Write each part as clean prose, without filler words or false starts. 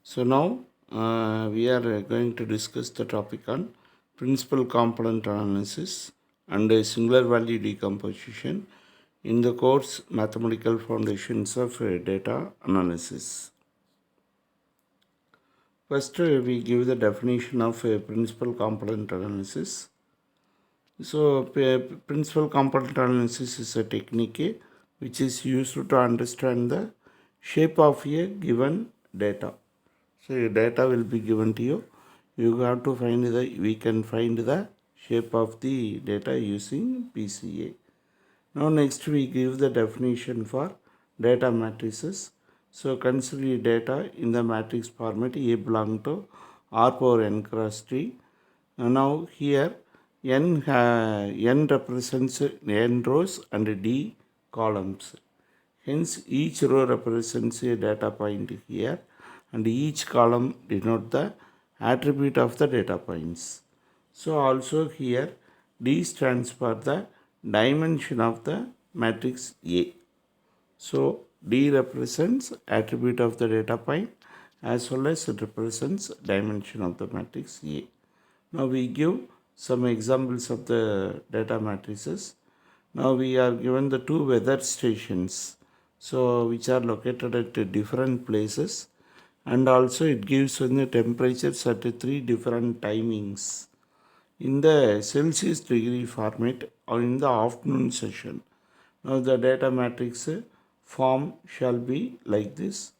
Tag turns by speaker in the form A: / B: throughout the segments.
A: So now we are going to discuss the topic on principal component analysis and singular value decomposition in the course Mathematical Foundations of Data Analysis. First, we give the definition of principal component analysis. So, principal component analysis is a technique which is used to understand the shape of a given data. So your data will be given to you. You have to we can find the shape of the data using PCA. Now next we give the definition for data matrices. So consider data in the matrix format A belong to R power n cross T. Now here n represents n rows and D columns. Hence, each row represents a data point here, and each column denotes the attribute of the data points. So, also here, D stands for the dimension of the matrix A. So, D represents attribute of the data point as well as it represents dimension of the matrix A. Now, we give some examples of the data matrices. Now, we are given the two weather stations, so which are located at different places, and also it gives the temperatures at three different timings in the Celsius degree format or in the afternoon session. Now the data matrix form shall be like this.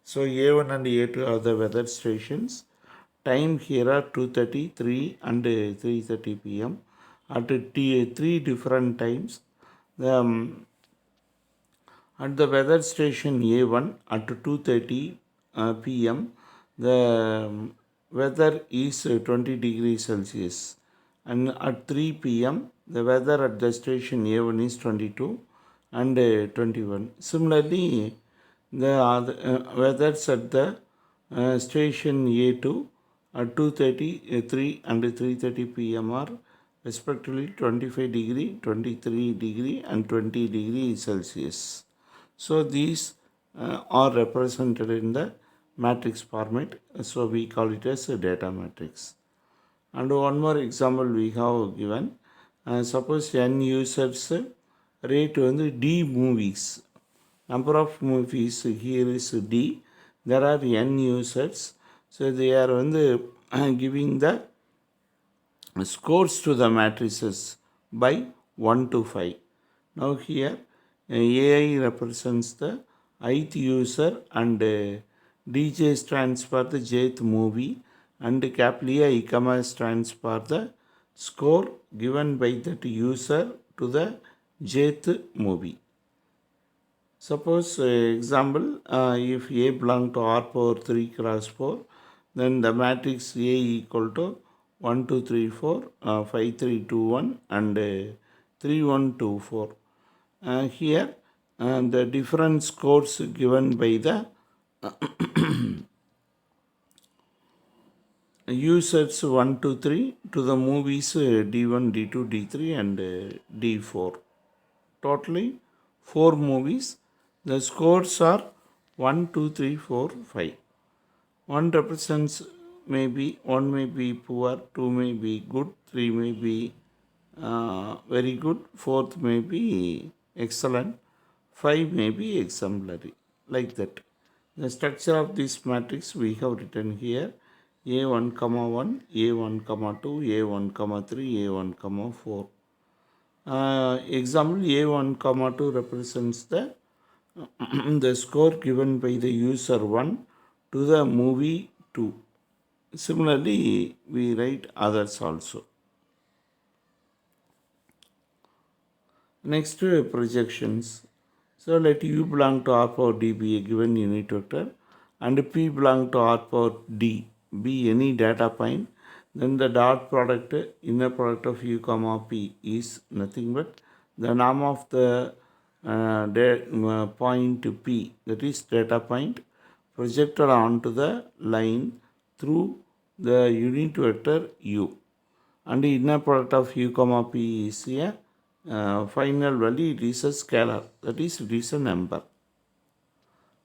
A: So A1 and A2 are the weather stations. Time here are 2:30, 3 and 3:30 p.m. At three different times. At the weather station A1 at 2:30 p.m. the weather is 20 degrees Celsius, and at 3 p.m. the weather at the station A1 is 22 and 21. Similarly, the weathers at the station A2 at 2:30, 3 and 3:30 p.m. are respectively 25 degree, 23 degree and 20 degree Celsius. So these are represented in the matrix format. So we call it as a data matrix. And one more example we have given. Suppose n users rate D movies. Number of movies here is D. There are n users. So they are giving the scores to the matrices by 1 to 5. Now here AI represents the ith user and DJ stands for the jth movie and capital I comma stands for the score given by that user to the jth movie. Suppose example, if A belong to R power 3 cross 4, then the matrix A equal to 1, 2, 3, 4, 5, 3, 2, 1 and 3, 1, 2, 4. Here the different scores given by the users 1 to 3 to the movies D1, D2, D3 and D4. Totally 4 movies. The scores are 1, 2, 3, 4, 5. One represents one may be poor, 2 may be good, 3 may be very good, 4th may be excellent, 5 may be exemplary, like that. The structure of this matrix we have written here: A1, 1, A1, 2, A1, 3, A1, 4. Example A1, 2 represents the the score given by the user 1 to the movie 2. Similarly, we write others also. Next, projections. So let U belong to R power D be a given unit vector and P belong to R power D be any data point. Then the dot product, inner product of U comma P is nothing but the norm of the point P, that is data point, projected onto the line through the unit vector U. And the inner product of U comma P is a final value, it is a scalar, that is it is a number.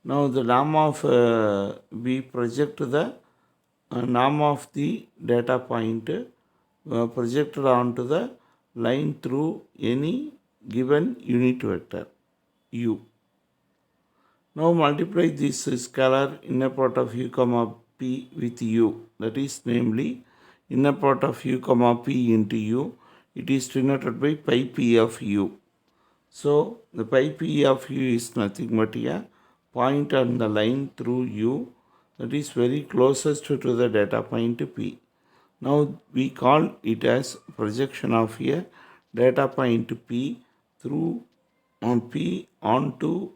A: Now the norm of we project the norm of the data point projected onto the line through any given unit vector u. Now multiply this scalar inner product of u comma p with u, that is namely inner product of u comma p into u. It is denoted by pi p of u. So the pi p of u is nothing but a point on the line through u that is very closest to the data point p. Now we call it as projection of a data point p through on p onto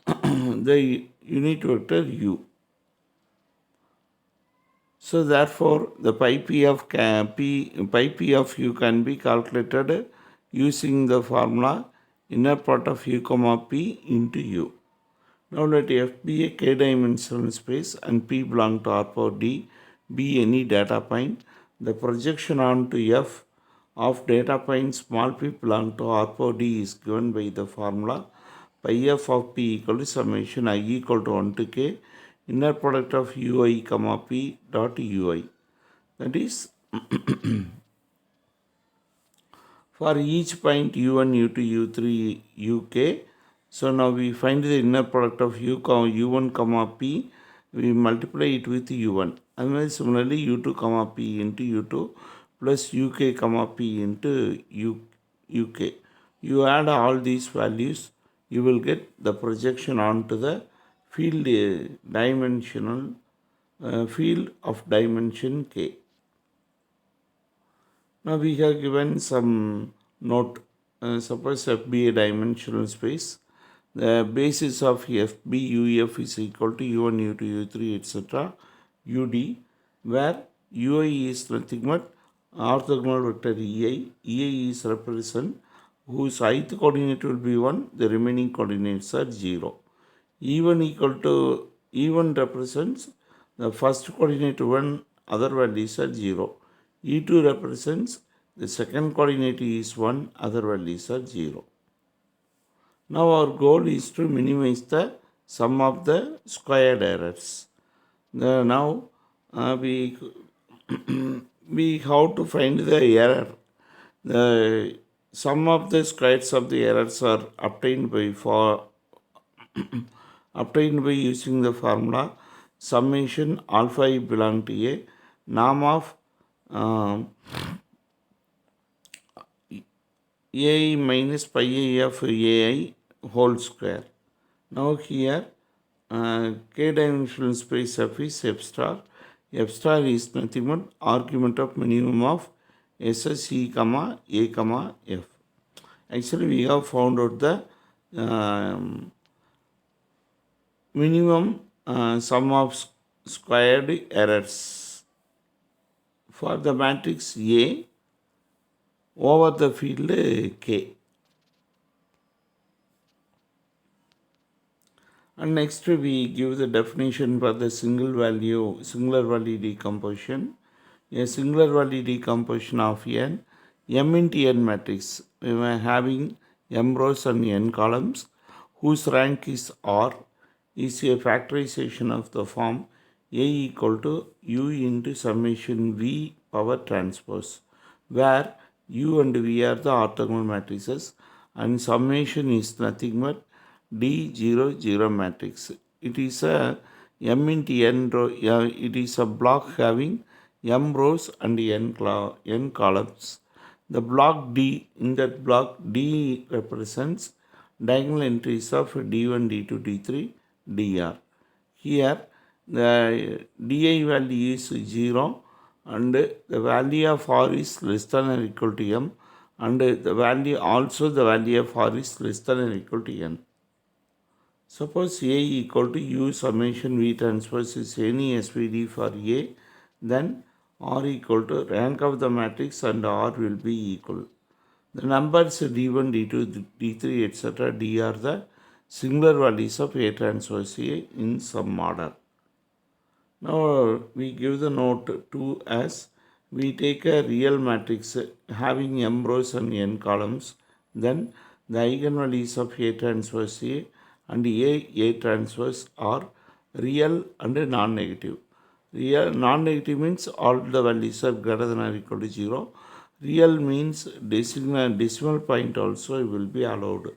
A: the unit vector u. So therefore the pi p of u can be calculated using the formula inner product of u comma p into u. Now let F be a k-dimensional space and P belong to R power D be any data point. The projection onto F of data point small p belong to R power D is given by the formula pi f of p equal to summation I equal to 1 to k inner product of ui comma p dot ui. That is for each point u1, u2, u3, uk. So now we find the inner product of u1 comma p. We multiply it with u1. And similarly u2 comma p into u2 plus uk comma p into uk. You add all these values, you will get the projection onto the field field of dimension k. Now we have given some note. Suppose F be a dimensional space. The basis of FB UF is equal to U1, U2, U3, etc. UD, where UI is nothing but orthogonal vector EI. EI is represent whose ith coordinate will be 1, the remaining coordinates are 0. E1 represents the first coordinate 1, other values are 0. E2 represents the second coordinate is 1, other values are 0. Now our goal is to minimize the sum of the squared errors. Now we have to find the error. The sum of the squares of the errors are obtained by using the formula summation alpha I belong to a norm of ai minus pi I of ai whole square. Now here k-dimensional space f is f star. F star is nothing but argument of minimum of SSE comma a comma f. Actually we have found out the minimum sum of squared errors for the matrix A over the field K. And next we give the definition for the singular value decomposition. A singular value decomposition of an M into N matrix having M rows and N columns whose rank is R is a factorization of the form A equal to U into summation V power transpose, where U and V are the orthogonal matrices and summation is nothing but D0, 0 matrix. It is a M into N row, it is a block having M rows and N columns. The block D, in that block D represents diagonal entries of D1, D2, D3, dr. Here the di value is 0 and the value of r is less than or equal to m, and the value of r is less than or equal to n. Suppose A equal to U summation V transpose is any SVD for A, then R equal to rank of the matrix and R will be equal. The numbers D1, D2, D3, etc. D are the singular values of A transpose A in some order. Now we give the note 2 as we take a real matrix having m rows and n columns, then the eigenvalues of A transpose A and A transverse are real and non-negative. Real non-negative means all the values are greater than or equal to 0. Real means decimal point also will be allowed.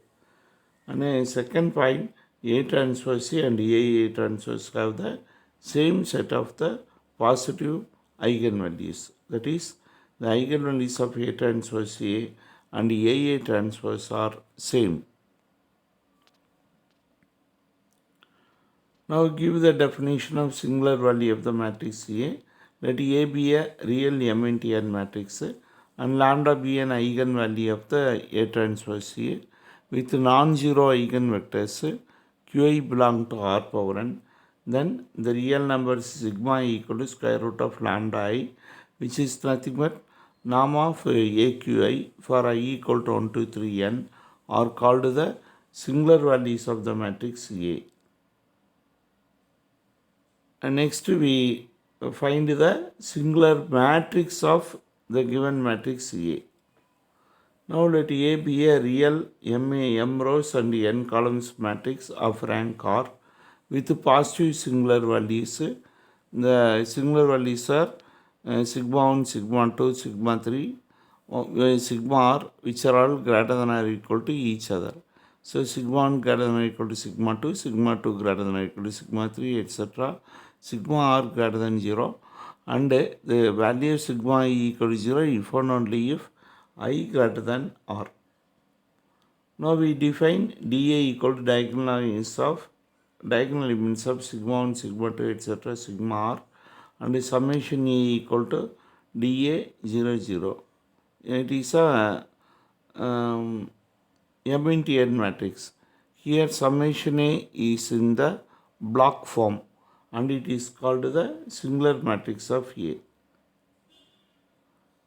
A: And a second point, A transverse and A transverse have the same set of the positive eigenvalues. That is, the eigenvalues of A transverse A and A transverse are same. Now give the definition of singular value of the matrix A. Let A be a real M-N matrix and lambda be an eigenvalue of the A transverse A with non-zero eigenvectors Qi belong to R power n. Then the real number sigma equal to square root of lambda I, which is nothing but norm of AQI for I equal to 1 to 3 n are called the singular values of the matrix A. And next we find the singular matrix of the given matrix A. Now let A be a real M rows and n columns matrix of rank R with positive singular values. The singular values are sigma 1, sigma 2, sigma 3, sigma R, which are all greater than or equal to each other. So sigma 1 greater than or equal to sigma 2, sigma 2 greater than or equal to sigma 3, etc. Sigma R greater than 0, and the value of sigma I equal to 0 if and only if I greater than R. Now we define dA equal to diagonal elements of sigma 1, sigma 2, etc. sigma R, and summation A equal to dA 0, 0. It is a M into N matrix. Here summation A is in the block form and it is called the singular matrix of A.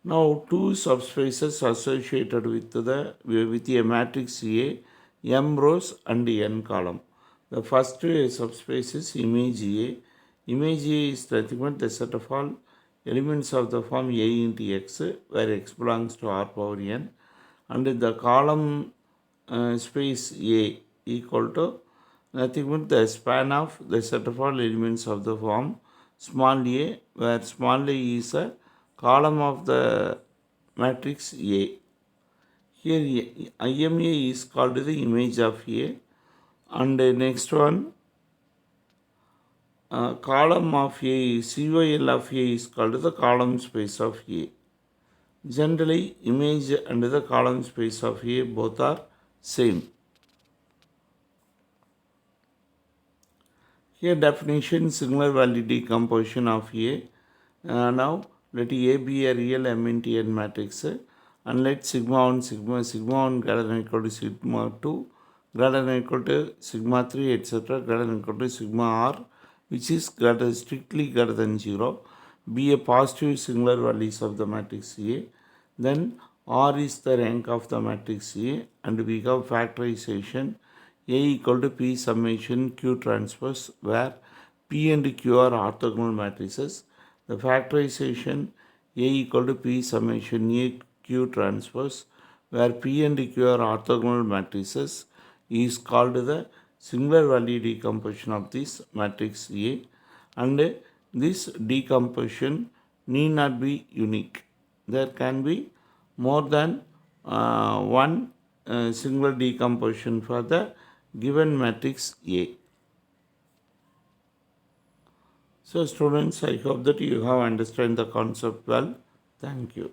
A: Now two subspaces associated with a matrix A, M rows and N column. The first subspace is image A. Image A is nothing but the set of all elements of the form A into X, where X belongs to R power N, and the column space A equal to nothing but the span of the set of all elements of the form small a, where small a is a column of the matrix A. Here IMA is called the image of A, and the next one column of A, COL of A is called the column space of A. Generally, image and the column space of A both are same. Here definition singular value decomposition of A. Now let A be a real M into N matrix and let sigma 1 greater than or equal to sigma 2 greater than or equal to sigma 3 etc. greater than or equal to sigma R, which is strictly greater than 0, be a positive singular values of the matrix A. Then R is the rank of the matrix A and we have factorization A equal to P summation Q transpose, where P and Q are orthogonal matrices. The factorization A equal to P summation A Q transpose, where P and Q are orthogonal matrices, is called the singular value decomposition of this matrix A, and this decomposition need not be unique. There can be more than one singular decomposition for the given matrix A. So students, I hope that you have understood the concept well. Thank you.